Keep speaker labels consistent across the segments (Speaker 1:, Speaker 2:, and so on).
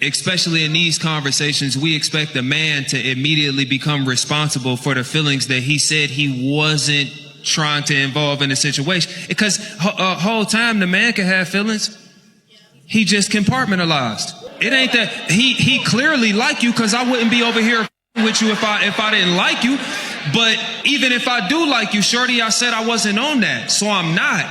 Speaker 1: especially in these conversations, we expect a man to immediately become responsible for the feelings that he said he wasn't trying to involve in a situation. Because whole time the man can have feelings. He just compartmentalized. It ain't that he clearly like you, because I wouldn't be over here with you if I didn't like you. But even if I do like you, shorty, I said I wasn't on that, so I'm not.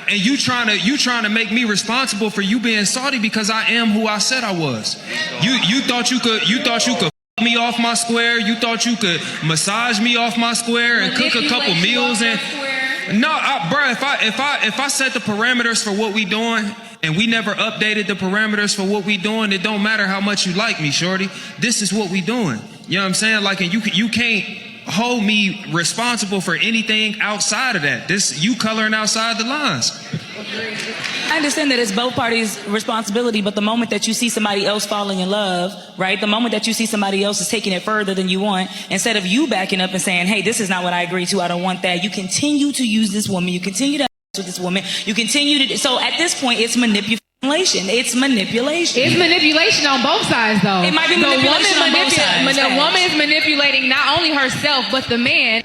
Speaker 1: And you trying to make me responsible for you being salty because I am who I said I was. You thought you could fuck me off my square. You thought you could massage me off my square and cook a couple meals and no, bro. If I set the parameters for what we doing and we never updated the parameters for what we doing, it don't matter how much you like me, shorty. This is what we doing. You know what I'm saying? Like, and you can't hold me responsible for anything outside of that. This, you coloring outside the lines.
Speaker 2: I understand that it's both parties' responsibility, but the moment that you see somebody else falling in love, right? The moment that you see somebody else is taking it further than you want, instead of you backing up and saying, hey, this is not what I agree to, I don't want that, you continue to use this woman, you continue to with this woman, you continue to, so at this point, it's manipulation. It's manipulation.
Speaker 3: It's manipulation on both sides, though.
Speaker 2: It might be manipulation on both sides.
Speaker 3: The woman is manipulating not only herself, but the man.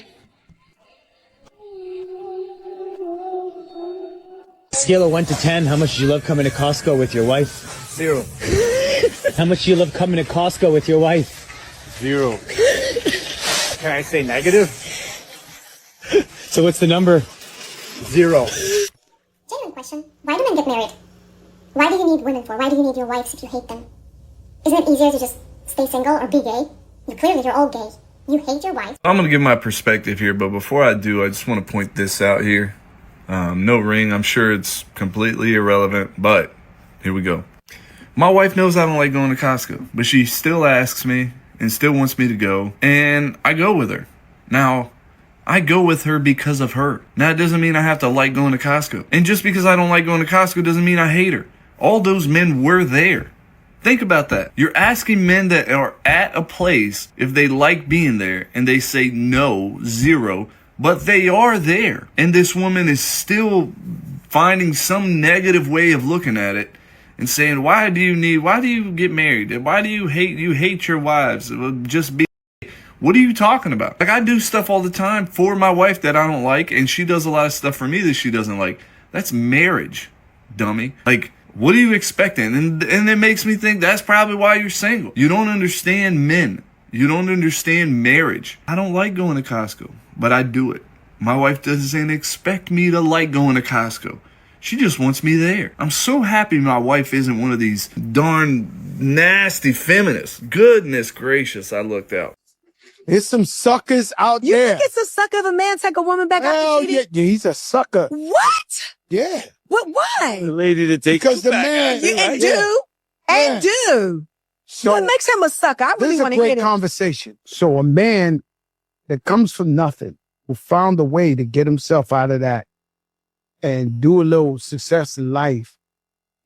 Speaker 4: Scale of 1 to 10, how much do you love coming to Costco with your wife?
Speaker 5: 0.
Speaker 4: How much do you love coming to Costco with your wife?
Speaker 5: 0. Can I say negative?
Speaker 4: So what's the number?
Speaker 5: 0.
Speaker 6: Genuine question. Why do men get married? Why do you need women for? Why do you need your wives if you hate them? Isn't it easier to just stay single or be gay? Clearly you're all gay. You hate your wife.
Speaker 7: I'm going to give my perspective here, but before I do, I just want to point this out here. No ring. I'm sure it's completely irrelevant, but here we go. My wife knows I don't like going to Costco, but she still asks me and still wants me to go, and I go with her. Now, I go with her because of her. Now, it doesn't mean I have to like going to Costco. And just because I don't like going to Costco doesn't mean I hate her. All those men were there. Think about that. You're asking men that are at a place if they like being there, and they say no, 0, but they are there. And this woman is still finding some negative way of looking at it and saying, why do you get married? Why do you hate your wives? Just be. What are you talking about? Like, I do stuff all the time for my wife that I don't like, and she does a lot of stuff for me that she doesn't like. That's marriage, dummy. Like, what are you expecting? And it makes me think that's probably why you're single. You don't understand men. You don't understand marriage. I don't like going to Costco, but I do it. My wife doesn't expect me to like going to Costco. She just wants me there. I'm so happy my wife isn't one of these darn nasty feminists. Goodness gracious, I looked out.
Speaker 8: There's some suckers out
Speaker 9: You
Speaker 8: there.
Speaker 9: think it's a sucker if a man take a woman back
Speaker 8: Hell
Speaker 9: after cheating?
Speaker 8: yeah, he's a sucker.
Speaker 9: What?
Speaker 8: Yeah.
Speaker 9: What? Why?
Speaker 5: The lady to take
Speaker 8: Because the
Speaker 5: back.
Speaker 8: man.
Speaker 9: And do.
Speaker 8: So
Speaker 9: What makes him a sucker? I
Speaker 8: this
Speaker 9: really
Speaker 8: is a
Speaker 9: want to hear
Speaker 8: great
Speaker 9: this.
Speaker 8: conversation. So a man that comes from nothing, who found a way to get himself out of that and do a little success in life,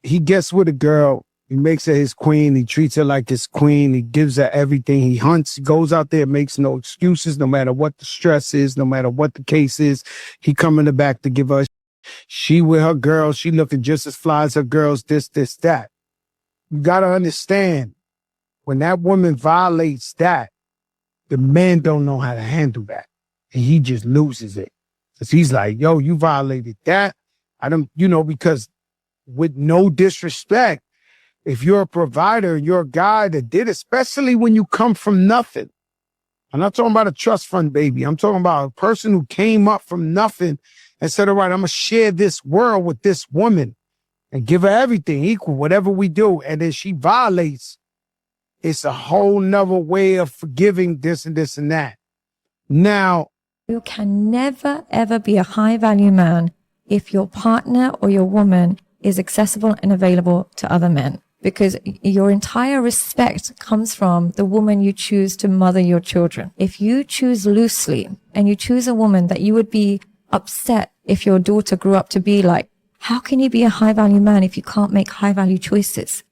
Speaker 8: he gets with a girl. He makes her his queen. He treats her like his queen. He gives her everything. He hunts, goes out there, makes no excuses, no matter what the stress is, no matter what the case is. He coming back to give her. She with her girls. She looking just as fly as her girls, this, that. You got to understand, when that woman violates that, the man don't know how to handle that. And he just loses it. Because he's like, yo, you violated that. I don't, because with no disrespect, if you're a provider, you're a guy that did, especially when you come from nothing. I'm not talking about a trust fund baby. I'm talking about a person who came up from nothing and said, all right, I'm going to share this world with this woman and give her everything equal, whatever we do. And then she violates. It's a whole nother way of forgiving this and this and that. Now,
Speaker 10: you can never, ever be a high value man if your partner or your woman is accessible and available to other men. Because your entire respect comes from the woman you choose to mother your children. If you choose loosely and you choose a woman that you would be upset if your daughter grew up to be like, how can you be a high value man if you can't make high value choices?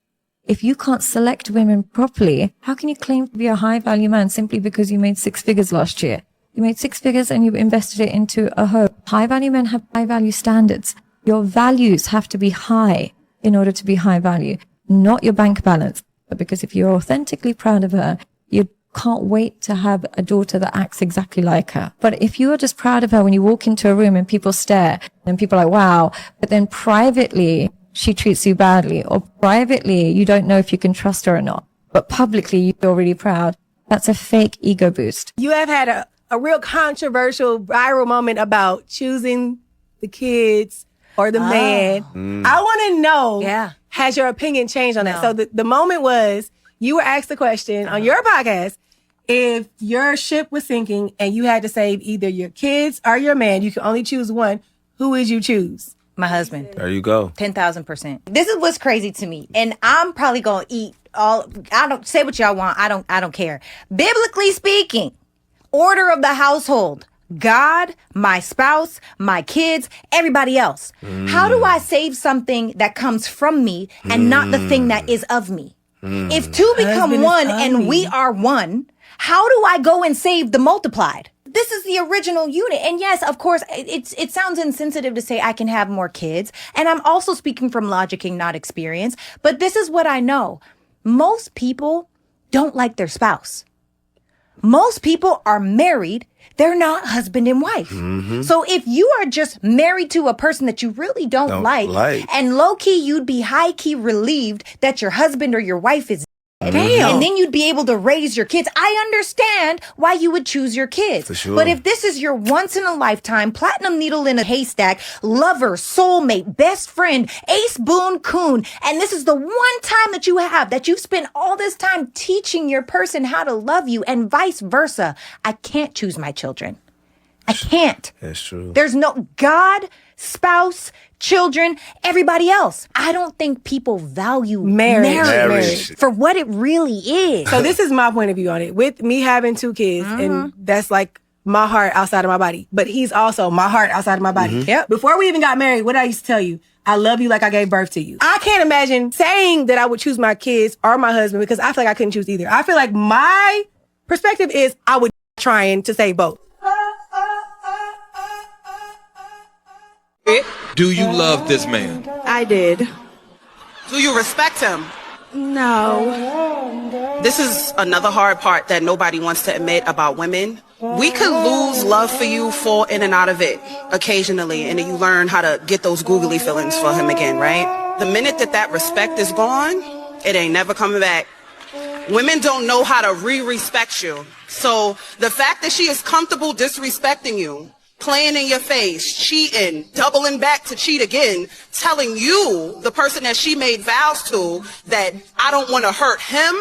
Speaker 10: If you can't select women properly, how can you claim to be a high value man simply because you made 6 figures last year? You made 6 figures and you invested it into a home. High value men have high value standards. Your values have to be high in order to be high value. Not your bank balance, But because if you're authentically proud of her, you can't wait to have a daughter that acts exactly like her. But if you are just proud of her when you walk into a room and people stare and people are like, wow, but then privately she treats you badly, or privately you don't know if you can trust her or not, but publicly you feel really proud, that's a fake ego boost.
Speaker 11: You have had a real controversial viral moment about choosing the kids or the man. I want to know, has your opinion changed on that? So the moment was, you were asked the question on your podcast, if your ship was sinking and you had to save either your kids or your man, you could only choose one, who would you choose?
Speaker 12: My husband.
Speaker 5: There you go.
Speaker 12: 10,000%. This is what's crazy to me. And I'm probably going to eat I don't say what y'all want. I don't care. Biblically speaking, order of the household, God, my spouse, my kids, everybody else. How do I save something that comes from me and not the thing that is of me? If two become one and we are one, how do I go and save the multiplied? This is the original unit. And yes, of course, it sounds insensitive to say I can have more kids. And I'm also speaking from logic and not experience. But this is what I know. Most people don't like their spouse. Most people are married. They're not husband and wife. So if you are just married to a person that you really don't like, and low key, you'd be high key relieved that your husband or your wife is dead, and then you'd be able to raise your kids. I understand why you would choose your kids.
Speaker 5: For sure.
Speaker 12: But if this is your once in a lifetime, platinum needle in a haystack, lover, soulmate, best friend, ace boon coon, and this is the one time that you have that you've spent all this time teaching your person how to love you and vice versa, I can't choose my children. I can't.
Speaker 5: That's true.
Speaker 12: There's no God, spouse, children, everybody else. I don't think people value marriage for what it really is.
Speaker 11: So this is my point of view on it. With me having two kids, and that's like my heart outside of my body, but he's also my heart outside of my body.
Speaker 12: Yep.
Speaker 11: Before we even got married, what I used to tell you, I love you like I gave birth to you. I can't imagine saying that I would choose my kids or my husband because I feel like I couldn't choose either. I feel like my perspective is I would trying to save both.
Speaker 13: Do you love this man?
Speaker 14: I did.
Speaker 15: Do you respect him?
Speaker 14: No.
Speaker 15: This is another hard part that nobody wants to admit about women. We could lose love for you, fall in and out of it occasionally, and then you learn how to get those googly feelings for him again, right? The minute that respect is gone, it ain't never coming back. Women don't know how to re-respect you. So the fact that she is comfortable disrespecting you, playing in your face, cheating, doubling back to cheat again, telling you, the person that she made vows to, that I don't want to hurt him,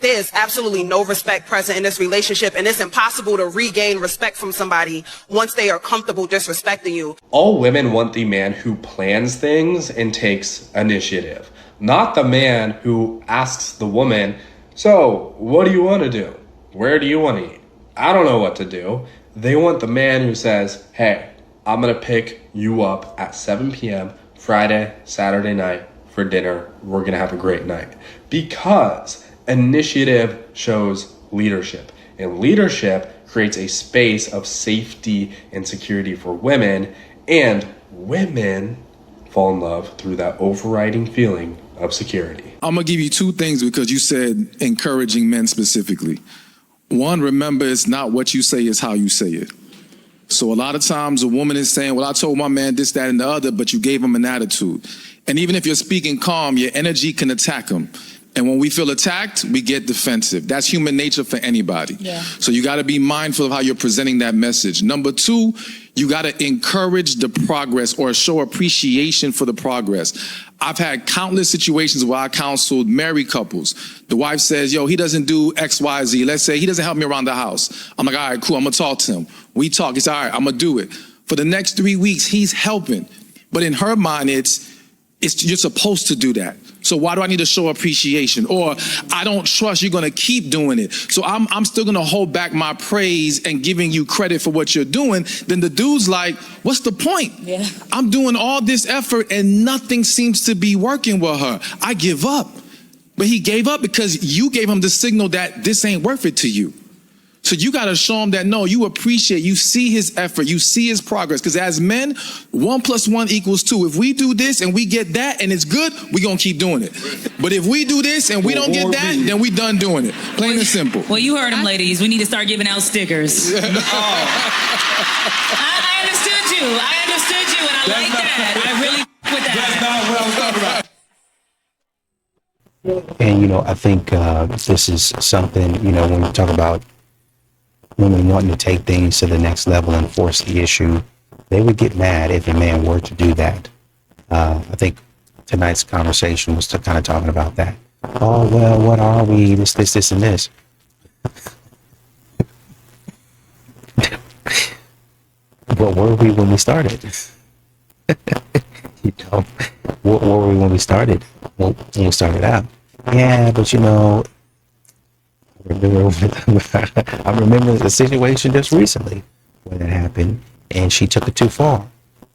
Speaker 15: there is absolutely no respect present in this relationship, and it's impossible to regain respect from somebody once they are comfortable disrespecting you.
Speaker 16: All women want the man who plans things and takes initiative, not the man who asks the woman, so what do you want to do? Where do you want to eat? I don't know what to do. They want the man who says, hey, I'm going to pick you up at 7 p.m. Friday, Saturday night for dinner. We're going to have a great night. Because initiative shows leadership. And leadership creates a space of safety and security for women. And women fall in love through that overriding feeling of security.
Speaker 17: I'm going to give you two things because you said encouraging men specifically. One, remember, it's not what you say, it's how you say it. So a lot of times a woman is saying, well, I told my man this, that, and the other, but you gave him an attitude. And even if you're speaking calm, your energy can attack him. And when we feel attacked, we get defensive. That's human nature for anybody.
Speaker 2: Yeah.
Speaker 17: So you got to be mindful of how you're presenting that message. Number two, you got to encourage the progress or show appreciation for the progress. I've had countless situations where I counseled married couples. The wife says, yo, he doesn't do X, Y, Z. Let's say he doesn't help me around the house. I'm like, all right, cool. I'm going to talk to him. We talk. He's all right. I'm going to do it. For the next 3 weeks, he's helping. But in her mind, it's you're supposed to do that. So why do I need to show appreciation? Or I don't trust you're going to keep doing it. So I'm still going to hold back my praise and giving you credit for what you're doing. Then the dude's like, what's the point?
Speaker 2: Yeah.
Speaker 17: I'm doing all this effort and nothing seems to be working with her. I give up. But he gave up because you gave him the signal that this ain't worth it to you. So you got to show him that, no, you appreciate, you see his effort, you see his progress. Because as men, 1 + 1 = 2. If we do this and we get that and it's good, we're going to keep doing it. But if we do this and we don't get that, then we done doing it. Plain and simple.
Speaker 2: Well, you heard him, ladies. We need to start giving out stickers. I understood you. And I like that. I really with that.
Speaker 17: That's not what I was talking about.
Speaker 14: And, I think this is something, when we talk about women wanting to take things to the next level and force the issue, they would get mad if a man were to do that. I think tonight's conversation was kind of talking about that. Oh, well, what are we? This, and this. What were we when we started? What were we when we started? When we started out? Yeah, but I remember the situation just recently when it happened, and she took it too far.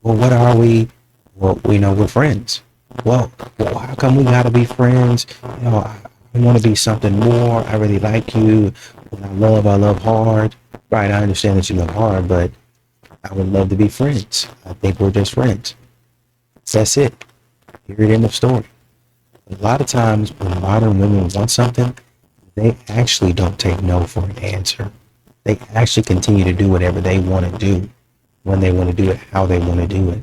Speaker 14: Well, what are we? Well, we're friends. Well, how come we gotta be friends? I want to be something more. I really like you. When I love hard. Right, I understand that you love hard, but I would love to be friends. I think we're just friends. That's it. Period. End of story. A lot of times when modern women want something, they actually don't take no for an answer. They actually continue to do whatever they want to do, when they want to do it, how they want to do it.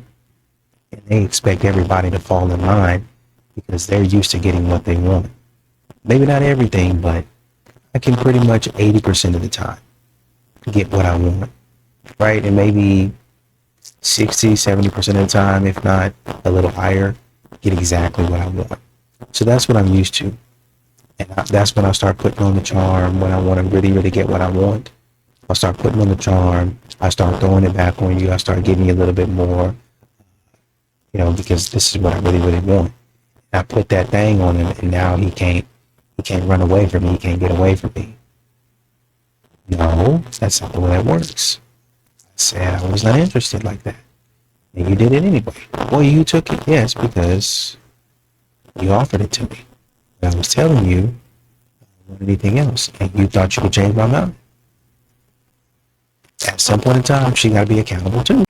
Speaker 14: And they expect everybody to fall in line because they're used to getting what they want. Maybe not everything, but I can pretty much 80% of the time get what I want, right? And maybe 60, 70% of the time, if not a little higher, get exactly what I want. So that's what I'm used to. And that's when I start putting on the charm, when I want to really, really get what I want. I'll start putting on the charm. I start throwing it back on you. I start giving you a little bit more, because this is what I really, really want. I put that thing on him, and now he can't run away from me. He can't get away from me. No, that's not the way that works. I said I was not interested like that. And you did it anyway. Well, you took it, yes, because you offered it to me. But I was telling you, I don't want anything else. And you thought you could change my mind. At some point in time, she got to be accountable too.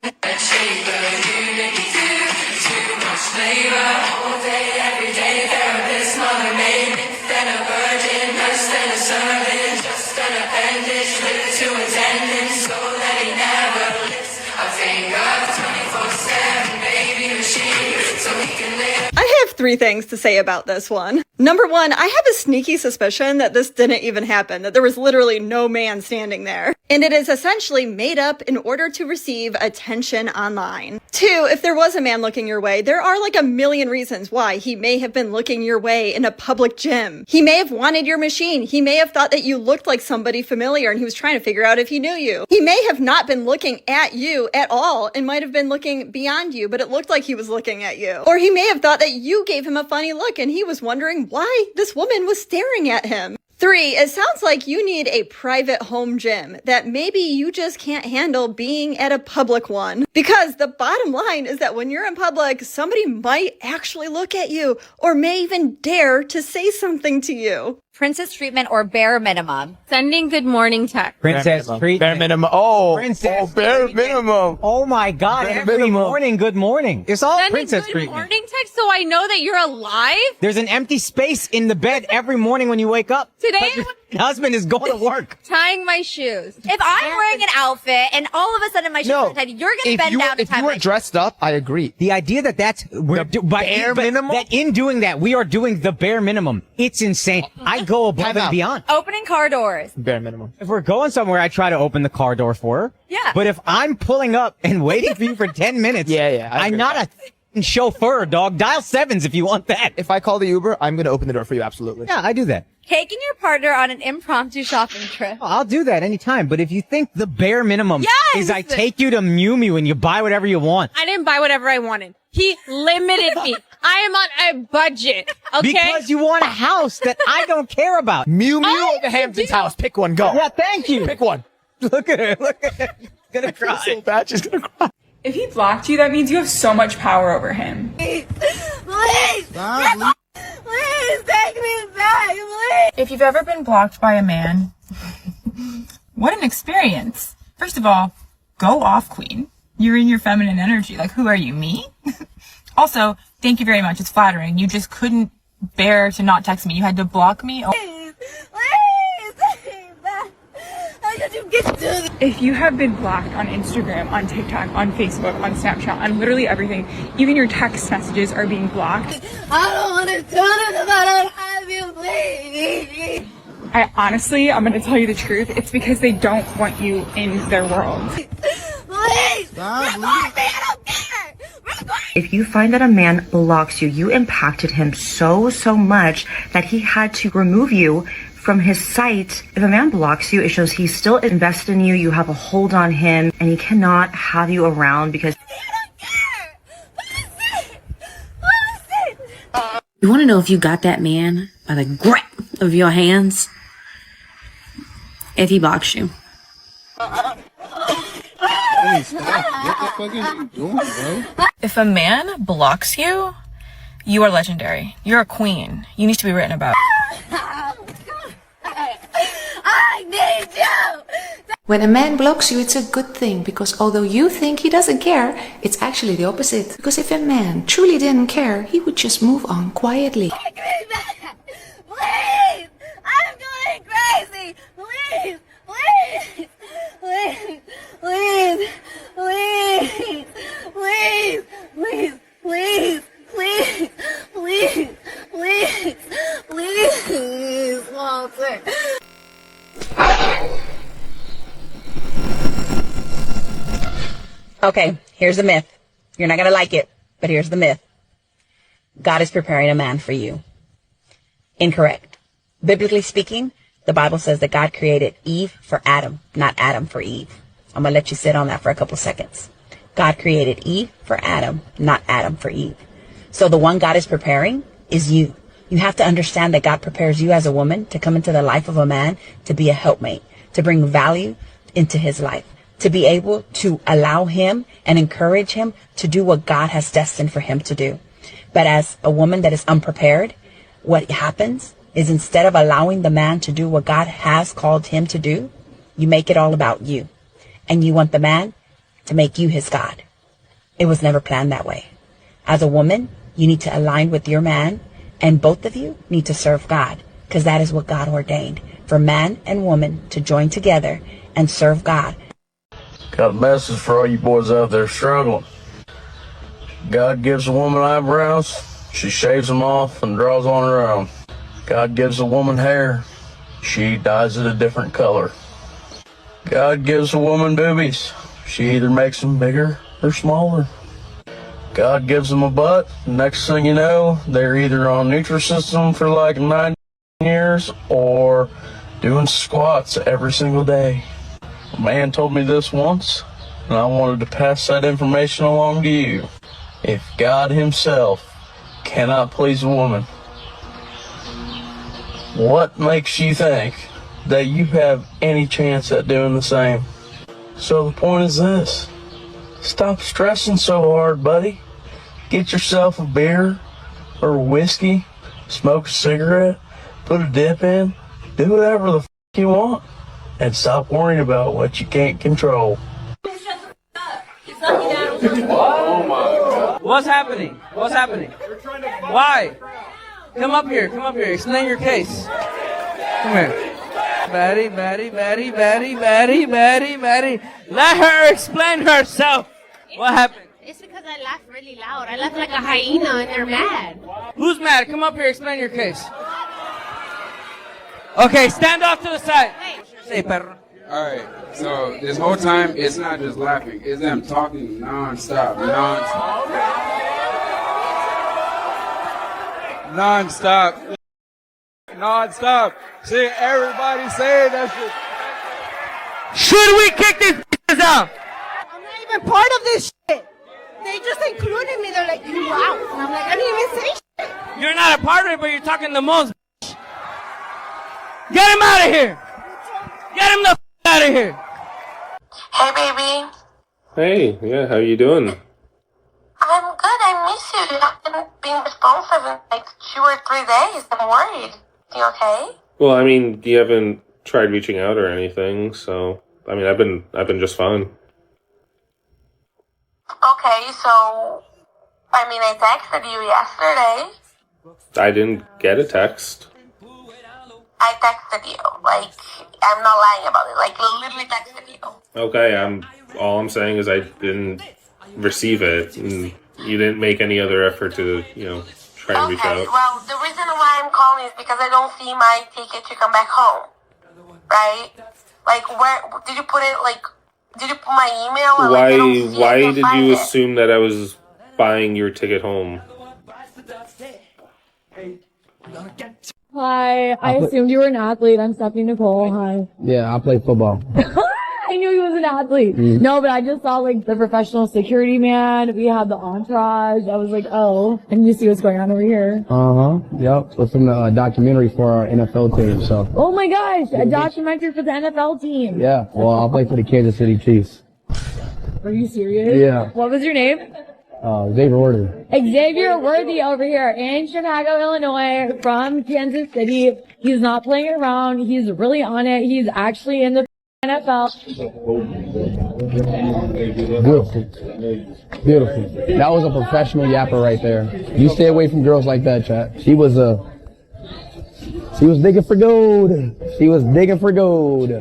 Speaker 18: I have 3 things to say about this one. Number 1, I have a sneaky suspicion that this didn't even happen, that there was literally no man standing there. And it is essentially made up in order to receive attention online. 2, if there was a man looking your way, there are like a million reasons why he may have been looking your way in a public gym. He may have wanted your machine. He may have thought that you looked like somebody familiar and he was trying to figure out if he knew you. He may have not been looking at you at all and might have been looking beyond you, but it looked like he was looking at you. Or he may have thought that you gave him a funny look and he was wondering why this woman was staring at him. 3, it sounds like you need a private home gym, that maybe you just can't handle being at a public one. Because the bottom line is that when you're in public, somebody might actually look at you or may even dare to say something to you.
Speaker 12: Princess treatment or bare minimum?
Speaker 3: Sending good morning text.
Speaker 4: Princess treatment.
Speaker 5: Bare minimum. Oh,
Speaker 4: Princess
Speaker 5: bare minimum.
Speaker 4: Oh my God!
Speaker 5: Bare
Speaker 4: Every
Speaker 5: minimum.
Speaker 4: morning, good morning. It's all
Speaker 3: Sending
Speaker 4: princess
Speaker 3: good
Speaker 4: treatment.
Speaker 3: morning text so I know that you're alive.
Speaker 4: There's an empty space in the bed every morning when you wake up.
Speaker 3: Today,
Speaker 4: But your husband is going to work.
Speaker 3: Tying my shoes.
Speaker 12: If I'm wearing an outfit and all of a sudden my shoes are tied, you're going to bend down to tie my shoes.
Speaker 5: Dressed up, I agree.
Speaker 4: The idea that that in doing that, we are doing the bare minimum. It's insane. I go above and beyond.
Speaker 12: Opening car doors.
Speaker 5: Bare minimum.
Speaker 4: If we're going somewhere, I try to open the car door for her.
Speaker 12: Yeah.
Speaker 4: But if I'm pulling up and waiting for you for 10 minutes, I'm not a chauffeur, dog. Dial 7s if you want that.
Speaker 5: If I call the Uber, I'm going to open the door for you, absolutely.
Speaker 4: Yeah, I do that.
Speaker 12: Taking your partner on an impromptu shopping trip.
Speaker 4: I'll do that anytime. But if you think the bare minimum is I take you to Mew Mew and you buy whatever you want.
Speaker 3: I didn't buy whatever I wanted. He limited me. I am on a budget. Okay.
Speaker 4: Because you want a house that I don't care about.
Speaker 5: Mew Mew or the Hamptons house? Pick one. Go.
Speaker 4: Yeah, thank you.
Speaker 5: Pick one.
Speaker 4: Look at her. Look at her. She's gonna cry.
Speaker 5: So bad. She's gonna cry.
Speaker 19: If he blocked you, that means you have so much power over him.
Speaker 12: Please. Please take me back, please.
Speaker 19: If you've ever been blocked by a man, What an experience. First of all, go off, queen. You're in your feminine energy. Like, who are you, me? Also, thank you very much. It's flattering. You just couldn't bear to not text me. You had to block me. If you have been blocked on Instagram, on TikTok, on Facebook, on Snapchat, on literally everything, even your text messages are being blocked.
Speaker 20: I don't want to do it if I don't have you, please.
Speaker 19: I honestly, I'm going to tell you the truth. It's because they don't want you in their world.
Speaker 20: Please, record me, I don't care.
Speaker 21: If you find that a man blocks you, you impacted him so much that he had to remove you from his sight. If a man blocks you, it shows he's still invested in you. You have a hold on him and he cannot have you around because
Speaker 22: you want to know if you got that man by the grip of your hands? If he blocks you.
Speaker 19: If a man blocks you, you are legendary. You're a queen. You need to be written about.
Speaker 20: I need you.
Speaker 23: When a man blocks you, it's a good thing, because although you think he doesn't care, it's actually the opposite. Because if a man truly didn't care, he would just move on quietly.
Speaker 20: Please, I'm going crazy. Please, please, please, please, please, please, please, please, please, please, please, please, Walter.
Speaker 24: Okay, here's the myth. You're not going to like it, but here's the myth. God is preparing a man for you. Incorrect. Biblically speaking, the Bible says that God created Eve for Adam, not Adam for Eve. I'm going to let you sit on that for a couple seconds. God created Eve for Adam, not Adam for Eve. So the one God is preparing is you. You have to understand that God prepares you as a woman to come into the life of a man, to be a helpmate, to bring value into his life, to be able to allow him and encourage him to do what God has destined for him to do. But as a woman that is unprepared, what happens is instead of allowing the man to do what God has called him to do, you make it all about you. And you want the man to make you his God. It was never planned that way. As a woman, you need to align with your man, and both of you need to serve God, because that is what God ordained, for man and woman to join together and serve God.
Speaker 25: Got a message for all you boys out there struggling. God gives a woman eyebrows, she shaves them off and draws on her own. God gives a woman hair, she dyes it a different color. God gives a woman boobies, she either makes them bigger or smaller. God gives them a butt, next thing you know, they're either on Nutrisystem for like 9 years or doing squats every single day. A man told me this once, and I wanted to pass that information along to you. If God himself cannot please a woman, what makes you think that you have any chance at doing the same? So the point is this: stop stressing so hard, buddy. Get yourself a beer or whiskey, smoke a cigarette, put a dip in, do whatever the you want, and stop worrying about what you can't control.
Speaker 26: Oh my God. What's happening? What's happening? Why? Come up here. Come up here. Explain your case. Come here. Batty. Let her explain herself. What happened?
Speaker 3: It's because I laugh really loud. I laugh like a hyena and they're mad.
Speaker 26: Who's mad? Come up here. Explain your case. Okay, stand off to the side. Say, perro.
Speaker 27: Alright, so this whole time, it's not just laughing, it's them talking non-stop. See, everybody saying that shit.
Speaker 26: Should we kick these bitches out?
Speaker 20: I'm not even part of this shit. They just included me. They're like, you out. And I'm like, I didn't even say shit.
Speaker 26: You're not a part of it, but you're talking the most. Get him out of here. Get him the out of here.
Speaker 6: Hey, baby.
Speaker 28: Hey, yeah, how you doing?
Speaker 6: I'm good. I miss you. You haven't been responsive in like 2 or 3 days. I'm worried. You okay?
Speaker 28: Well, I mean, you haven't tried reaching out or anything. So I mean, I've been just fine.
Speaker 1: Okay, so I mean, I texted you yesterday.
Speaker 28: I didn't get a text.
Speaker 1: I texted you. Like, I'm not lying about it. Like, literally texted you.
Speaker 28: Okay, all I'm saying is I didn't receive it, and you didn't make any other effort to, try and reach
Speaker 1: Okay,
Speaker 28: out.
Speaker 1: well, the reason why I'm calling is because I don't see my ticket to come back home. Right? Like, where did you put it? Like, did you put my email? Or, like, I don't see it,
Speaker 28: Why
Speaker 1: I can't
Speaker 28: did
Speaker 1: find
Speaker 28: you
Speaker 1: it.
Speaker 28: assume that I was buying your ticket home?
Speaker 7: Hi, I assumed you were an athlete. I'm Stephanie Nicole. Hi.
Speaker 8: Yeah, I play football.
Speaker 7: I knew he was an athlete. No, but I just saw like the professional security man. We had the entourage. I was like, oh, and you see what's going on over here.
Speaker 8: Yep. It's from the documentary for our NFL team. So.
Speaker 7: Oh my gosh, a documentary for the NFL team.
Speaker 8: Yeah. Well, I'll play for the Kansas City Chiefs.
Speaker 7: Are you serious?
Speaker 8: Yeah.
Speaker 7: What was your name?
Speaker 8: Xavier Worthy.
Speaker 7: Xavier Worthy over here in Chicago, Illinois, from Kansas City. He's not playing around. He's really on it. He's actually in the NFL.
Speaker 8: Beautiful. That was a professional yapper right there. You stay away from girls like that, chat. She was digging for gold. She was digging for gold.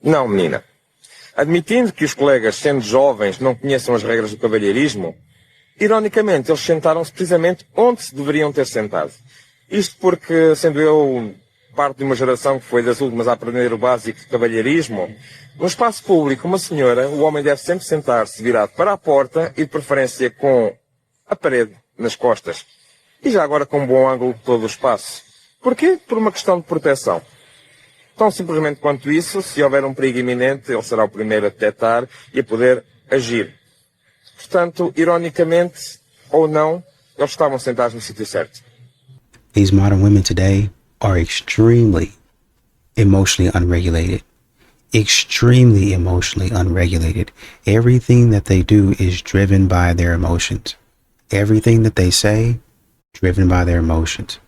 Speaker 9: Não, menina. Admitindo que os colegas, sendo jovens, não conheçam as regras do cavalheirismo, ironicamente, eles sentaram-se precisamente onde se deveriam ter sentado. Isto porque, sendo eu parte de uma geração que foi das últimas a aprender o básico de cavalheirismo, no espaço público, uma senhora, o homem deve sempre sentar-se virado para a porta e de preferência com a parede nas costas. E já agora com um bom ângulo de todo o espaço. Porquê? Por uma questão de proteção. Tão simplesmente quanto isso, se houver um perigo iminente, ele será o primeiro a detectar e a poder agir. Portanto, ironicamente, ou não, eles estavam sentados no sítio certo.
Speaker 14: These modern women today are extremely emotionally unregulated. Extremely emotionally unregulated. Everything that they do is driven by their emotions. Everything that they say, driven by their emotions.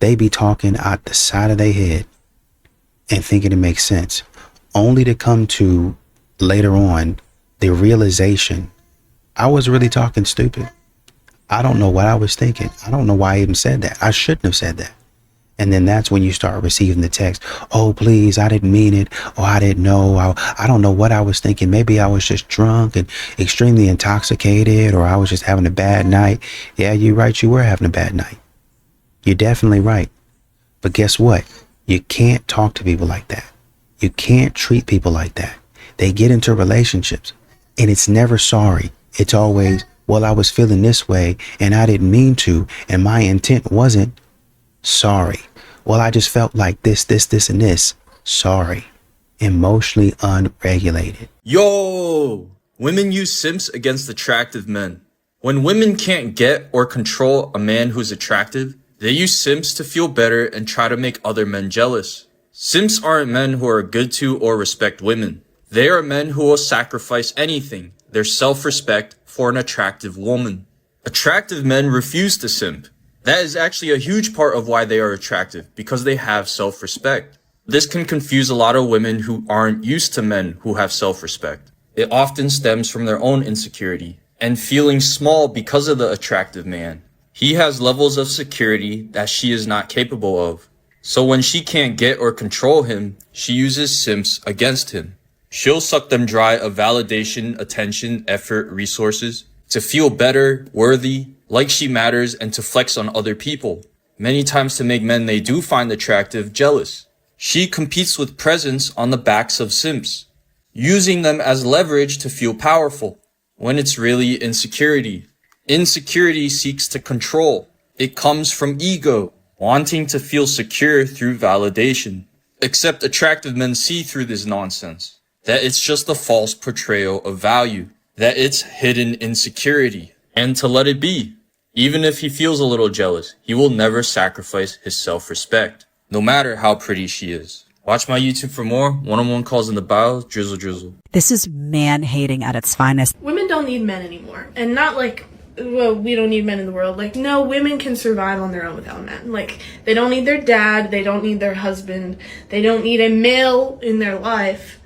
Speaker 14: They be talking out the side of their head and thinking it makes sense, only to come to later on the realization, I was really talking stupid. I don't know what I was thinking. I don't know why I even said that. I shouldn't have said that. And then that's when you start receiving the text, oh, please, I didn't mean it. Oh, I didn't know. I don't know what I was thinking. Maybe I was just drunk and extremely intoxicated, or I was just having a bad night. Yeah, you're right. You were having a bad night. You're definitely right. But guess what? You can't talk to people like that. You can't treat people like that. They get into relationships and it's never sorry. It's always, well, I was feeling this way and I didn't mean to, and my intent wasn't. Sorry. Well, I just felt like this, and this. Sorry. Emotionally unregulated.
Speaker 10: Yo! Women use simps against attractive men. When women can't get or control a man who's attractive, they use simps to feel better and try to make other men jealous. Simps aren't men who are good to or respect women. They are men who will sacrifice anything, their self-respect, for an attractive woman. Attractive men refuse to simp. That is actually a huge part of why they are attractive, because they have self-respect. This can confuse a lot of women who aren't used to men who have self-respect. It often stems from their own insecurity and feeling small because of the attractive man. He has levels of security that she is not capable of. So when she can't get or control him, she uses simps against him. She'll suck them dry of validation, attention, effort, resources to feel better, worthy, like she matters, and to flex on other people. Many times to make men they do find attractive jealous. She competes with presence on the backs of simps, using them as leverage to feel powerful, when it's really insecurity. Insecurity seeks to control. It comes from ego, wanting to feel secure through validation. Except attractive men see through this nonsense, that it's just a false portrayal of value, that it's hidden insecurity, and to let it be. Even if he feels a little jealous, he will never sacrifice his self-respect, no matter how pretty she is. Watch my YouTube for more. One-on-one calls in the bio. Drizzle drizzle.
Speaker 2: This is man-hating at its finest.
Speaker 4: Women don't need men anymore. And not like, well, we don't need men in the world. Like, no, women can survive on their own without men. Like, they don't need their dad. They don't need their husband. They don't need a male in their life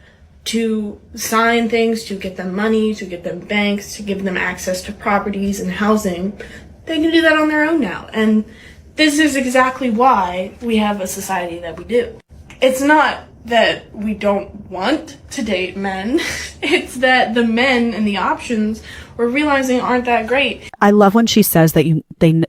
Speaker 4: to sign things, to get them money, to get them banks, to give them access to properties and housing. They can do that on their own now. And this is exactly why we have a society that we do. It's not that we don't want to date men. It's that the men and the options we're realizing aren't that great.
Speaker 2: I love when she says that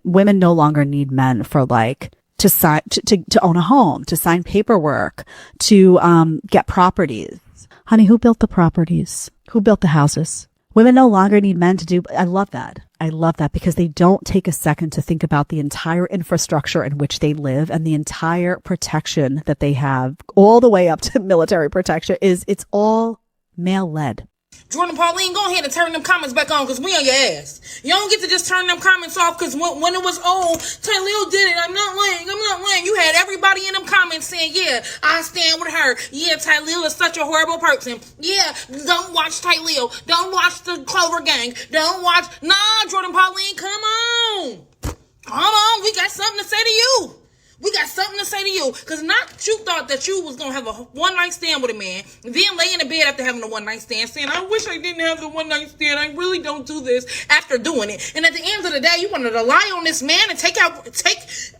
Speaker 2: women no longer need men for like to sign to own a home, to sign paperwork, to get properties. Honey, who built the properties? Who built the houses? Women no longer need men to do. I love that. I love that because they don't take a second to think about the entire infrastructure in which they live and the entire protection that they have, all the way up to military protection. It's all male led.
Speaker 11: Jordan Pauline, go ahead and turn them comments back on because we on your ass. You don't get to just turn them comments off because when it was old, Taylor did it. I'm not lying. You had everybody in them comments saying, yeah, I stand with her. Yeah, Taylor is such a horrible person. Yeah, don't watch Taylor. Don't watch the Clover Gang. Don't watch. Nah, Jordan Pauline, come on. Come on. We got something to say to you. We got something to say to you. Because not you thought that you was going to have a one-night stand with a man, then lay in the bed after having a one-night stand saying, I wish I didn't have the one-night stand. I really don't do this after doing it. And at the end of the day, you wanted to lie on this man and take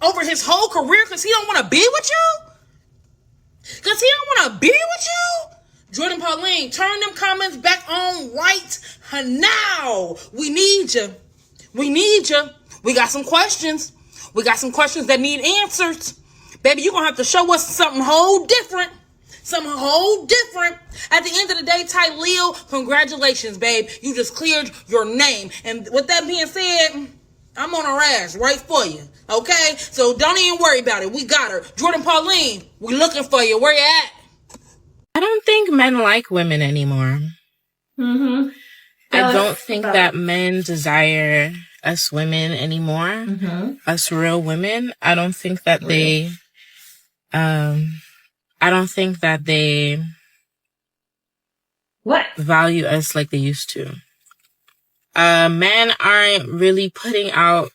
Speaker 11: over his whole career because he don't want to be with you? Because he don't want to be with you? Jordan Pauline, turn them comments back on right now. We need you. We need you. We got some questions. We got some questions that need answers. Baby, you're going to have to show us something whole different. Something whole different. At the end of the day, Tyleel, congratulations, babe. You just cleared your name. And with that being said, I'm on her ass right for you. Okay? So don't even worry about it. We got her. Jordan Pauline, we looking for you. Where you at?
Speaker 13: I don't think men like women anymore.
Speaker 4: Mm-hmm.
Speaker 13: I don't think that men desire us women anymore.
Speaker 4: Mm-hmm.
Speaker 13: Us real women. I don't think that they value us like they used to. Men aren't really putting out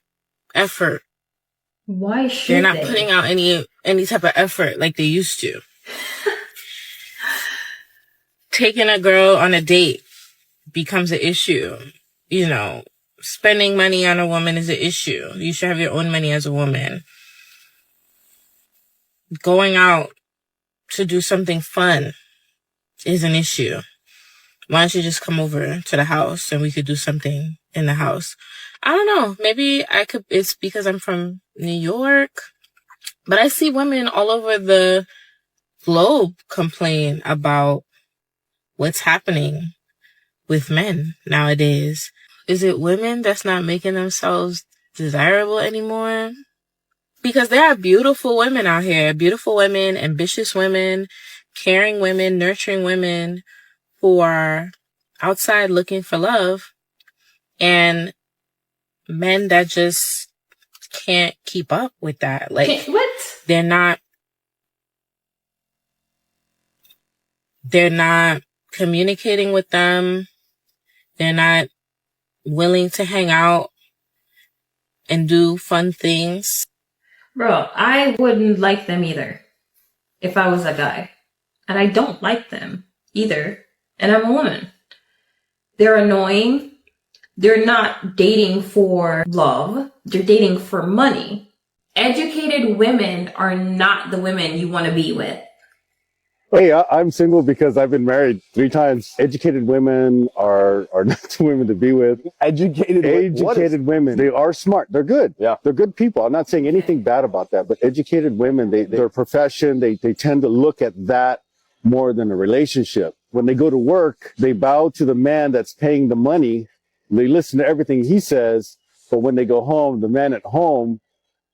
Speaker 13: effort.
Speaker 4: Why should
Speaker 13: They're not putting out any type of effort like they used to. Taking a girl on a date becomes an issue. You know, spending money on a woman is an issue. You should have your own money as a woman. Going out to do something fun is an issue. Why don't you just come over to the house and we could do something in the house? I don't know. Maybe it's because I'm from New York, but I see women all over the globe complain about what's happening with men nowadays. Is it women that's not making themselves desirable anymore? Because there are beautiful women out here, beautiful women, ambitious women, caring women, nurturing women who are outside looking for love, and men that just can't keep up with that. Like, they're not communicating with them. They're not willing to hang out and do fun things.
Speaker 7: Bro, I wouldn't like them either if I was a guy. And I don't like them either. And I'm a woman. They're annoying. They're not dating for love. They're dating for money. Educated women are not the women you want to be with.
Speaker 15: Hey, I'm single because I've been married 3 times. Educated women are not the women to be with. Educated women. They are smart. They're good. Yeah. They're good people. I'm not saying anything bad about that, but educated women, their profession, they tend to look at that more than a relationship. When they go to work, they bow to the man that's paying the money. They listen to everything he says, but when they go home, the man at home,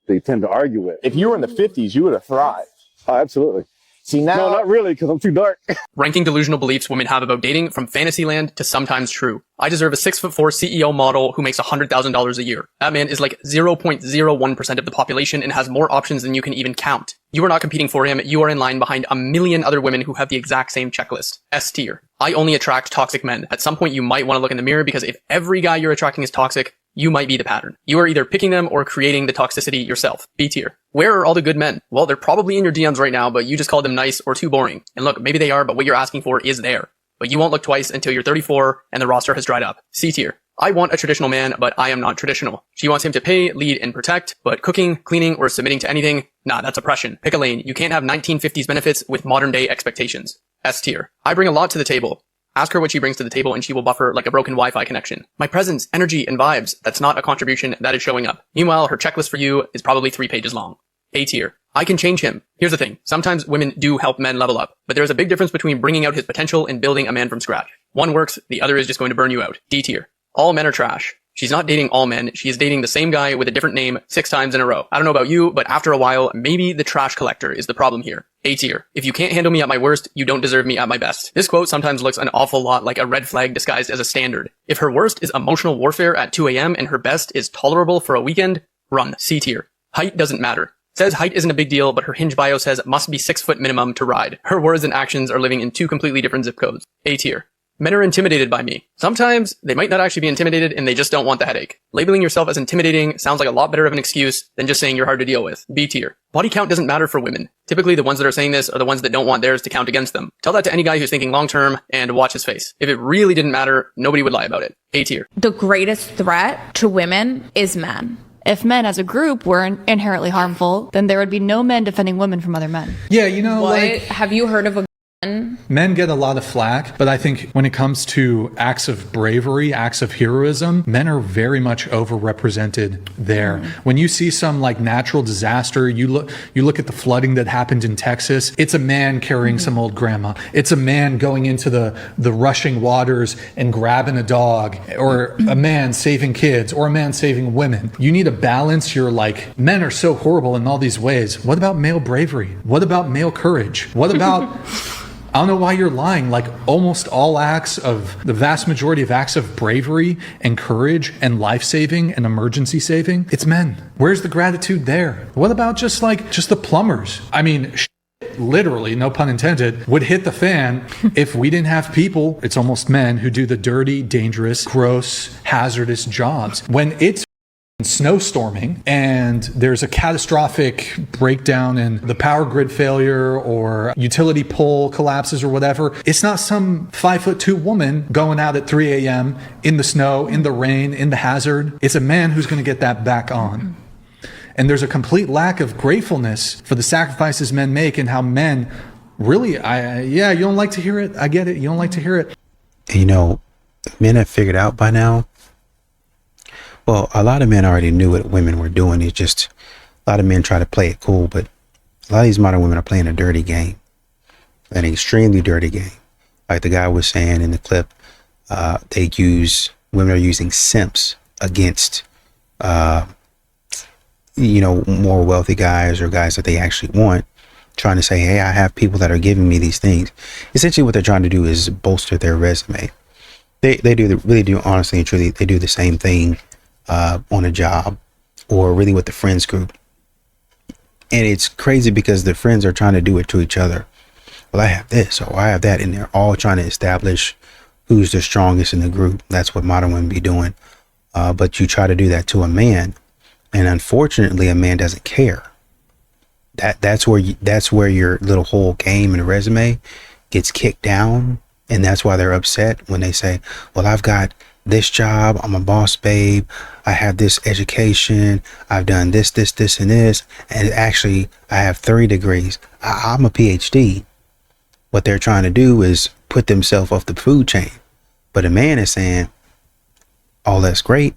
Speaker 15: they tend to argue with.
Speaker 16: If you were in the 50s, you would have thrived.
Speaker 15: Oh, absolutely. See, now... No, not really, because I'm too dark.
Speaker 5: Ranking delusional beliefs women have about dating from Fantasyland to sometimes true. I deserve a 6'4" CEO model who makes $100,000 a year. That man is like 0.01% of the population and has more options than you can even count. You are not competing for him. You are in line behind a million other women who have the exact same checklist. S tier. I only attract toxic men. At some point, you might want to look in the mirror because if every guy you're attracting is toxic, you might be the pattern. You are either picking them or creating the toxicity yourself. B tier. Where are all the good men? Well, they're probably in your DMs right now, but you just called them nice or too boring. And look, maybe they are, but what you're asking for is there. But you won't look twice until you're 34 and the roster has dried up. C tier. I want a traditional man, but I am not traditional. She wants him to pay, lead, and protect, but cooking, cleaning, or submitting to anything, nah, that's oppression. Pick a lane. You can't have 1950s benefits with modern day expectations. S tier. I bring a lot to the table. Ask her what she brings to the table and she will buffer like a broken Wi-Fi connection. My presence, energy, and vibes, that's not a contribution, that is showing up. Meanwhile, her checklist for you is probably 3 pages long. A tier. I can change him. Here's the thing. Sometimes women do help men level up, but there's a big difference between bringing out his potential and building a man from scratch. One works, the other is just going to burn you out. D tier. All men are trash. She's not dating all men. She is dating the same guy with a different name 6 times in a row. I don't know about you, but after a while, maybe the trash collector is the problem here. A tier. If you can't handle me at my worst, you don't deserve me at my best. This quote sometimes looks an awful lot like a red flag disguised as a standard. If her worst is emotional warfare at 2 a.m. and her best is tolerable for a weekend, run. C tier. Height doesn't matter. Says height isn't a big deal, but her Hinge bio says must be 6 foot minimum to ride. Her words and actions are living in 2 completely different zip codes. A tier. Men are intimidated by me. Sometimes they might not actually be intimidated and they just don't want the headache. Labeling yourself as intimidating sounds like a lot better of an excuse than just saying you're hard to deal with. B tier. Body count doesn't matter for women. Typically the ones that are saying this are the ones that don't want theirs to count against them. Tell that to any guy who's thinking long term and watch his face. If it really didn't matter, nobody would lie about it. A tier.
Speaker 12: The greatest threat to women is men. If men as a group were inherently harmful, then there would be no men defending women from other men.
Speaker 16: Yeah, you know, like...
Speaker 12: Have you heard of a
Speaker 16: Men get a lot of flack, but I think when it comes to acts of bravery, acts of heroism, men are very much overrepresented there. When you see some like natural disaster, you look at the flooding that happened in Texas, it's a man carrying some old grandma. It's a man going into the rushing waters and grabbing a dog, or a man saving kids, or a man saving women. You need to balance your like, men are so horrible in all these ways. What about male bravery? What about male courage? What about... I don't know why you're lying. Like almost all the vast majority of acts of bravery and courage and life-saving and emergency saving, it's men. Where's the gratitude there? What about just the plumbers? I mean, literally, no pun intended, would hit the fan if we didn't have people, it's almost men, who do the dirty, dangerous, gross, hazardous jobs. When it's snowstorming and there's a catastrophic breakdown in the power grid failure or utility pole collapses or whatever, it's not some 5'2" woman going out at 3 a.m. in the snow, in the rain, in the hazard. It's a man who's going to get that back on. And there's a complete lack of gratefulness for the sacrifices men make and how men really, you don't like to hear it. I get it. You don't like to hear it.
Speaker 14: You know, men have figured out by now. Well, a lot of men already knew what women were doing. It's just a lot of men try to play it cool, but a lot of these modern women are playing a dirty game, an extremely dirty game. Like the guy was saying in the clip, women are using simps against, more wealthy guys or guys that they actually want, trying to say, hey, I have people that are giving me these things. Essentially what they're trying to do is bolster their resume. They really do, honestly and truly, they do the same thing on a job or really with the friends group. And it's crazy because the friends are trying to do it to each other. Well, I have this or I have that, and they're all trying to establish who's the strongest in the group. That's what modern women be doing. But you try to do that to a man, and unfortunately a man doesn't care. That's where your little whole game and resume gets kicked down. And that's why they're upset when they say, well, I've got this job, I'm a boss babe, I have this education, I've done this, and this, and actually I have 3 degrees. I'm a PhD. What they're trying to do is put themselves off the food chain. But a man is saying, oh, that's great,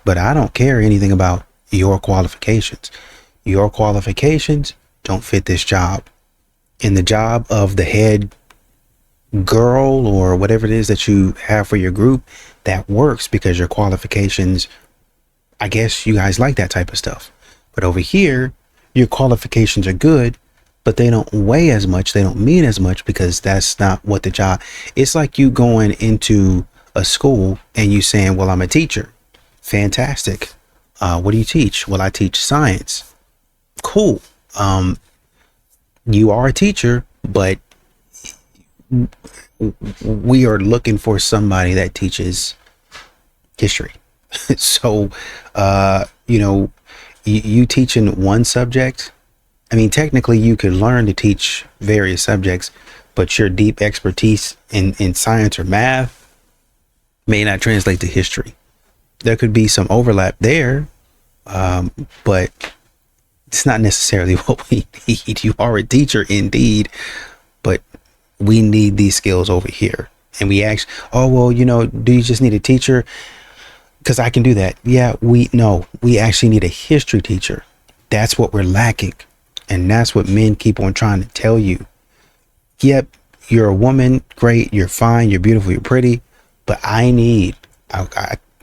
Speaker 14: but I don't care anything about your qualifications. Your qualifications don't fit this job. And the job of the head girl or whatever it is that you have for your group, that works because your qualifications, I guess you guys like that type of stuff. But over here, your qualifications are good, but they don't weigh as much. They don't mean as much because that's not what the job. It's like you going into a school and you saying, well, I'm a teacher. Fantastic. What do you teach? Well, I teach science. Cool. You are a teacher, but we are looking for somebody that teaches history. So, you teaching one subject. I mean, technically you could learn to teach various subjects, but your deep expertise in science or math may not translate to history. There could be some overlap there, but it's not necessarily what we need. You are a teacher indeed, but we need these skills over here. And we actually, do you just need a teacher? Because I can do that. Yeah, we actually need a history teacher. That's what we're lacking. And that's what men keep on trying to tell you. Yep, you're a woman. Great. You're fine. You're beautiful. You're pretty. But I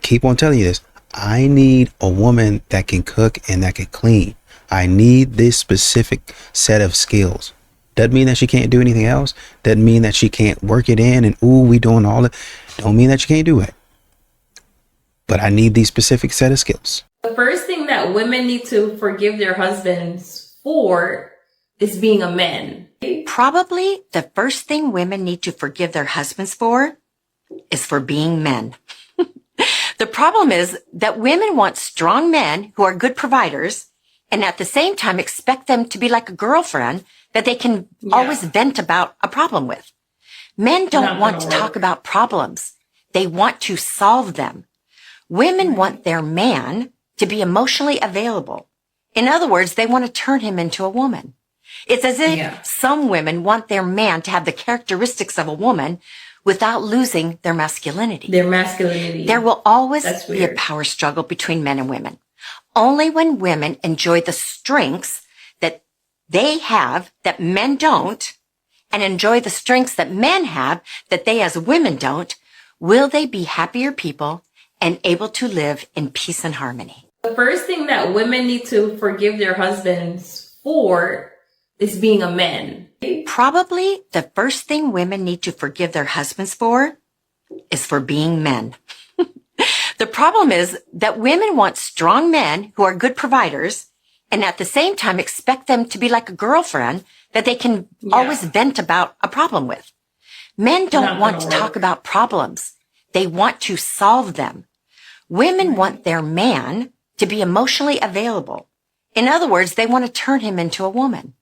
Speaker 14: keep on telling you this. I need a woman that can cook and that can clean. I need this specific set of skills. Doesn't mean that she can't do anything else. Doesn't mean that she can't work it in and, we doing all that. Don't mean that she can't do it. But I need these specific set of skills.
Speaker 7: The first thing that women need to forgive their husbands for is being a man.
Speaker 17: Probably the first thing women need to forgive their husbands for is for being men. The problem is that women want strong men who are good providers and at the same time expect them to be like a girlfriend that they can always vent about a problem with. Men don't want to talk about problems. They want to solve them. Women want their man to be emotionally available. In other words, they want to turn him into a woman. It's as if some women want their man to have the characteristics of a woman without losing their masculinity. There will always be a power struggle between men and women. Only when women enjoy the strengths that they have that men don't, and enjoy the strengths that men have that they as women don't, will they be happier people and able to live in peace and harmony.
Speaker 7: The first thing that women need to forgive their husbands for is being a man.
Speaker 17: Probably the first thing women need to forgive their husbands for is for being men. The problem is that women want strong men who are good providers and at the same time expect them to be like a girlfriend that they can always vent about a problem with. Men don't want to talk about problems. They want to solve them. Women want their man to be emotionally available. In other words, they want to turn him into a woman.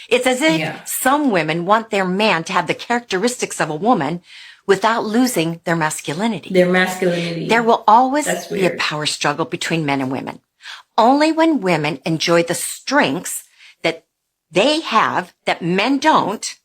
Speaker 17: It's as if some women want their man to have the characteristics of a woman without losing their masculinity. There will always be a power struggle between men and women. Only when women enjoy the strengths that they have that men don't,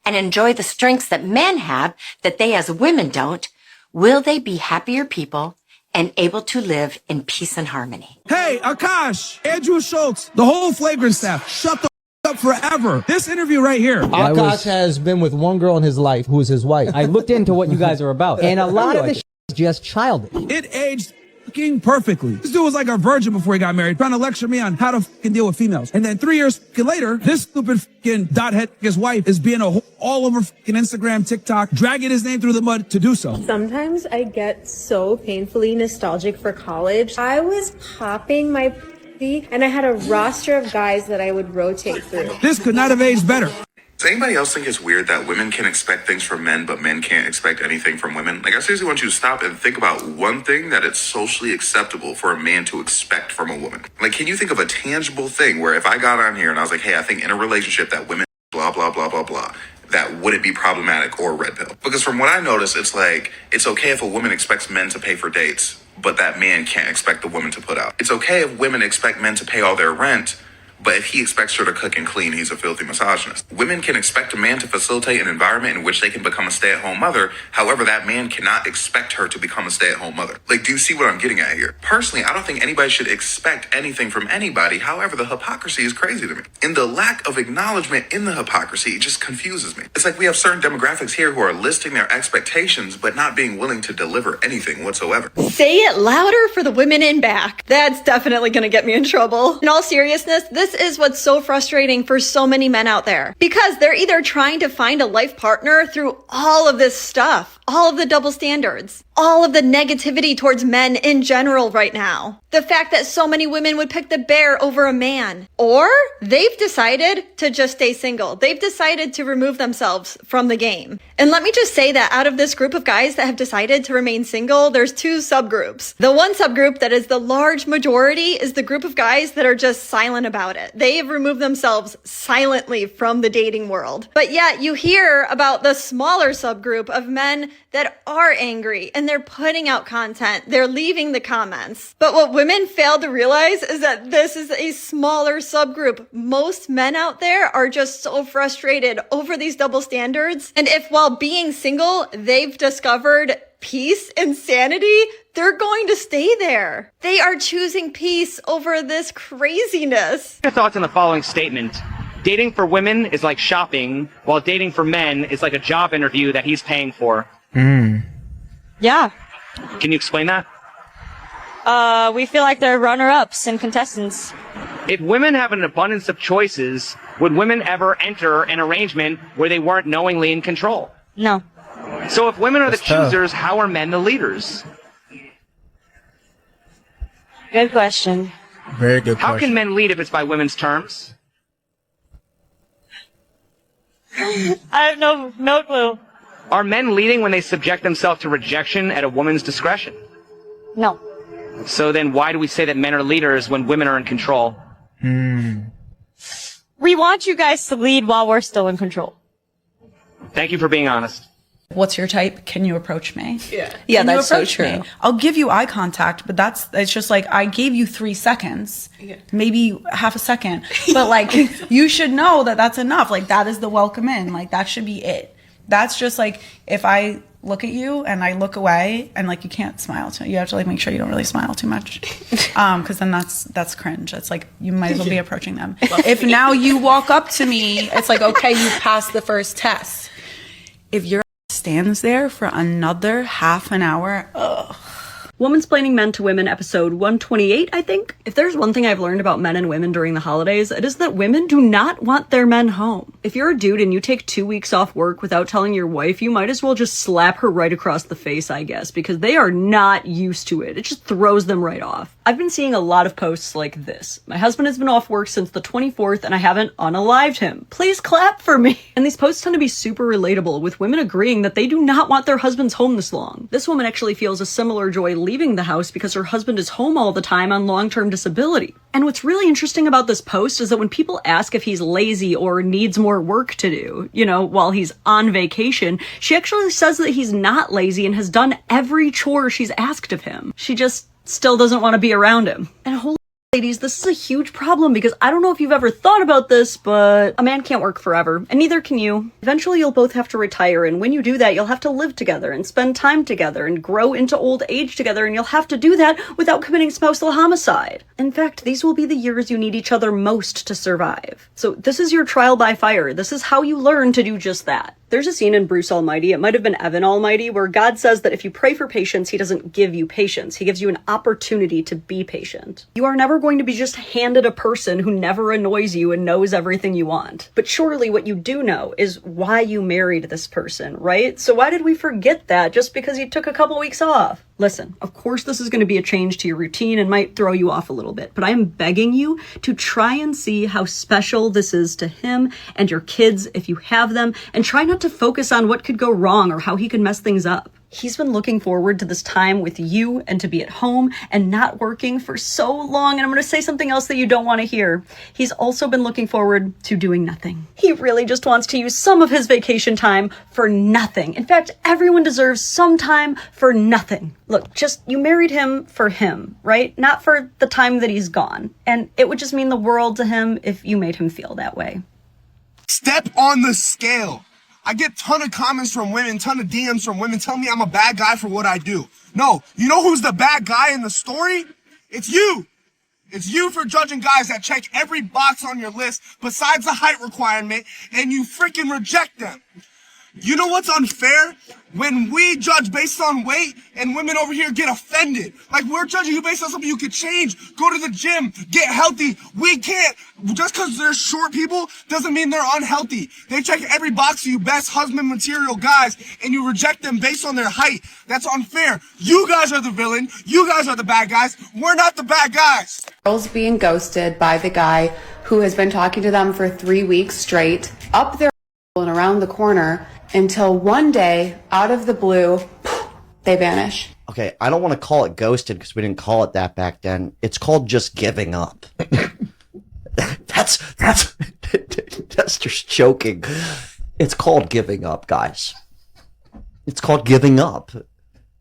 Speaker 17: and enjoy the strengths that men have that they as women don't, will they be happier people and able to live in peace and harmony.
Speaker 18: Hey, Akash, Andrew Schultz, the whole Flagrant staff, shut the up forever. This interview right here.
Speaker 19: Akash has been with one girl in his life who is his wife. I looked into what you guys are about, and a lot of this is just childish.
Speaker 18: It aged fucking perfectly. This dude was like a virgin before he got married, trying to lecture me on how to fucking deal with females. And then 3 years later, this stupid fucking dothead, his wife, is being all over fucking Instagram, TikTok, dragging his name through the mud to do so.
Speaker 21: Sometimes I get so painfully nostalgic for college. I was popping my and I had a roster of guys that I would rotate through.
Speaker 18: This could not have aged better.
Speaker 22: Does anybody else think it's weird that women can expect things from men, but men can't expect anything from women? Like, I seriously want you to stop and think about one thing that it's socially acceptable for a man to expect from a woman. Like, can you think of a tangible thing where if I got on here and I was like, hey, I think in a relationship that women blah, blah, blah, blah, blah, that wouldn't be problematic or red pill? Because from what I notice, it's like, it's okay if a woman expects men to pay for dates, but that man can't expect the woman to put out. It's okay if women expect men to pay all their rent, but if he expects her to cook and clean, he's a filthy misogynist. Women can expect a man to facilitate an environment in which they can become a stay-at-home mother. However, that man cannot expect her to become a stay-at-home mother. Like, do you see what I'm getting at here? Personally, I don't think anybody should expect anything from anybody. However, the hypocrisy is crazy to me. And the lack of acknowledgement in the hypocrisy just confuses me. It's like we have certain demographics here who are listing their expectations, but not being willing to deliver anything whatsoever.
Speaker 23: Say it louder for the women in back. That's definitely going to get me in trouble. In all seriousness, this
Speaker 3: this is what's so frustrating for so many men out there, because they're either trying to find a life partner through all of this stuff, all of the double standards, all of the negativity towards men in general right now. The fact that so many women would pick the bear over a man. Or they've decided to just stay single. They've decided to remove themselves from the game. And let me just say that out of this group of guys that have decided to remain single, there's two subgroups. The one subgroup that is the large majority is the group of guys that are just silent about it. They have removed themselves silently from the dating world. But yet you hear about the smaller subgroup of men that are angry and they're putting out content. They're leaving the comments. But what women fail to realize is that this is a smaller subgroup. Most men out there are just so frustrated over these double standards. And if while being single, they've discovered peace and sanity, they're going to stay there. They are choosing peace over this craziness.
Speaker 6: Your thoughts on the following statement. Dating for women is like shopping, while dating for men is like a job interview that he's paying for.
Speaker 20: Yeah.
Speaker 6: Can you explain that?
Speaker 20: We feel like they're runner-ups and contestants.
Speaker 6: If women have an abundance of choices, would women ever enter an arrangement where they weren't knowingly in control?
Speaker 20: No.
Speaker 6: So if women are
Speaker 20: That's
Speaker 6: the choosers, how are men the leaders?
Speaker 20: Good question.
Speaker 6: Very good question. How can men lead if it's by women's terms?
Speaker 20: I have no clue.
Speaker 6: Are men leading when they subject themselves to rejection at a woman's discretion?
Speaker 20: No.
Speaker 6: So then why do we say that men are leaders when women are in control?
Speaker 20: We want you guys to lead while we're still in control.
Speaker 6: Thank you for being honest.
Speaker 23: What's your type? Can you approach me?
Speaker 4: Yeah.
Speaker 23: Yeah,
Speaker 20: Can you
Speaker 23: that's so
Speaker 20: approach
Speaker 23: true.
Speaker 20: me?
Speaker 23: I'll give you eye contact, but it's just like I gave you 3 seconds, maybe half a second, but like you should know that that's enough. Like that is the welcome in. Like that should be it. That's just like if I look at you and I look away and like you can't smile too. You have to like make sure you don't really smile too much, because then that's cringe. It's like you might as well be approaching them. If now you walk up to me, it's like okay, you passed the first test. If your stands there for another half an hour, ugh.
Speaker 24: Womansplaining Men to Women, episode 128, I think. If there's one thing I've learned about men and women during the holidays, it is that women do not want their men home. If you're a dude and you take 2 weeks off work without telling your wife, you might as well just slap her right across the face, I guess, because they are not used to it. It just throws them right off. I've been seeing a lot of posts like this. My husband has been off work since the 24th and I haven't unalived him. Please clap for me. And these posts tend to be super relatable, with women agreeing that they do not want their husbands home this long. This woman actually feels a similar joy leaving the house because her husband is home all the time on long-term disability. And what's really interesting about this post is that when people ask if he's lazy or needs more work to do, while he's on vacation, she actually says that he's not lazy and has done every chore she's asked of him. She just still doesn't want to be around him. And holy ladies, this is a huge problem because I don't know if you've ever thought about this, but a man can't work forever, and neither can you. Eventually you'll both have to retire, and when you do that, you'll have to live together and spend time together and grow into old age together, and you'll have to do that without committing spousal homicide. In fact, these will be the years you need each other most to survive. So this is your trial by fire. This is how you learn to do just that. There's a scene in Bruce Almighty, it might have been Evan Almighty, where God says that if you pray for patience, he doesn't give you patience. He gives you an opportunity to be patient. You are never going to be just handed a person who never annoys you and knows everything you want. But surely what you do know is why you married this person, right? So why did we forget that just because you took a couple weeks off? Listen, of course this is going to be a change to your routine and might throw you off a little bit, but I am begging you to try and see how special this is to him and your kids if you have them, and try not to focus on what could go wrong or how he could mess things up. He's been looking forward to this time with you and to be at home and not working for so long. And I'm going to say something else that you don't want to hear. He's also been looking forward to doing nothing. He really just wants to use some of his vacation time for nothing. In fact, everyone deserves some time for nothing. Look, you married him for him, right? Not for the time that he's gone. And it would just mean the world to him if you made him feel that way.
Speaker 25: Step on the scale. I get ton of comments from women, ton of DMs from women telling me I'm a bad guy for what I do. No, you know who's the bad guy in the story? It's you. It's you for judging guys that check every box on your list besides the height requirement, and you freaking reject them. You know what's unfair? When we judge based on weight and women over here get offended. Like, we're judging you based on something you could change. Go to the gym, get healthy. We can't. Just because they're short people doesn't mean they're unhealthy. They check every box for you best husband material guys, and you reject them based on their height. That's unfair. You guys are the villain. You guys are the bad guys. We're not the bad guys.
Speaker 1: Girls being ghosted by the guy who has been talking to them for 3 weeks straight, up their and around the corner, until one day, out of the blue, they vanish.
Speaker 2: Okay, I don't want to call it ghosted because we didn't call it that back then. It's called just giving up. That's just joking. It's called giving up, guys. It's called giving up.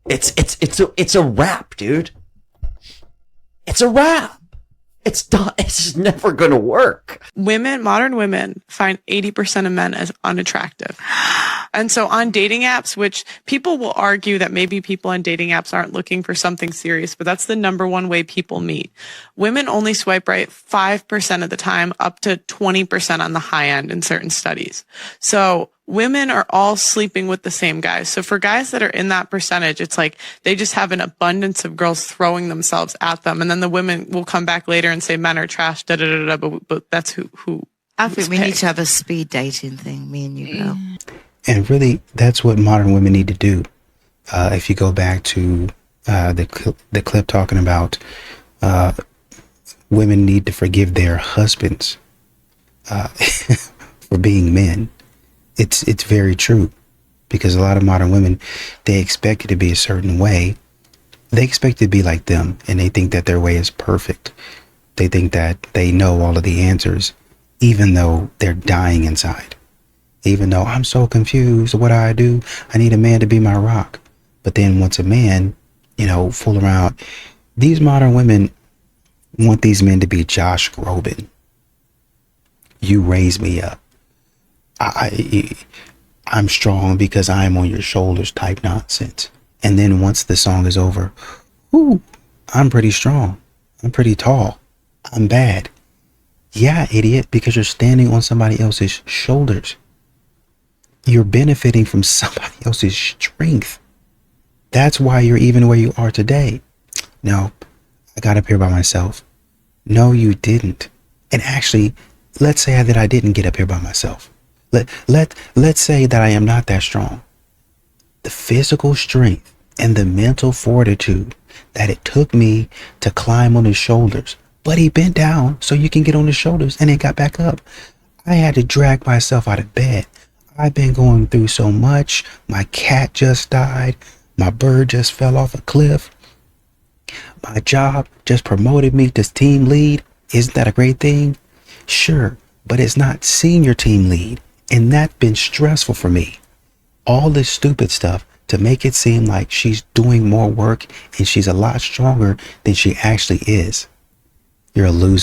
Speaker 2: It's a wrap, dude. It's a wrap. It's done. It's just never going to work.
Speaker 8: Modern women find 80% of men as unattractive. And so on dating apps, which people will argue that maybe people on dating apps aren't looking for something serious, but that's the number one way people meet. Women only swipe right 5% of the time, up to 20% on the high end in certain studies. So women are all sleeping with the same guys. So for guys that are in that percentage, it's like they just have an abundance of girls throwing themselves at them. And then the women will come back later and say men are trash, da da da da. But that's who
Speaker 9: I think we need to have a speed dating thing, me and you, girl.
Speaker 14: And really, that's what modern women need to do. If you go back to the clip talking about women need to forgive their husbands for being men. It's very true, because a lot of modern women, they expect it to be a certain way. They expect it to be like them, and they think that their way is perfect. They think that they know all of the answers, even though they're dying inside. Even though I'm so confused, what do? I need a man to be my rock. But then once a man, fool around, these modern women want these men to be Josh Groban. You raise me up. I'm strong because I'm on your shoulders type nonsense. And then once the song is over, I'm pretty strong. I'm pretty tall. I'm bad. Yeah, idiot, because you're standing on somebody else's shoulders. You're benefiting from somebody else's strength. That's why you're even where you are today. No, I got up here by myself. No, you didn't. And actually, let's say that I didn't get up here by myself. Let's say that I am not that strong. The physical strength and the mental fortitude that it took me to climb on his shoulders. But he bent down so you can get on his shoulders and then got back up. I had to drag myself out of bed. I've been going through so much. My cat just died. My bird just fell off a cliff. My job just promoted me to team lead. Isn't that a great thing? Sure, but it's not senior team lead. And that's been stressful for me. All this stupid stuff to make it seem like she's doing more work and she's a lot stronger than she actually is. You're a loser.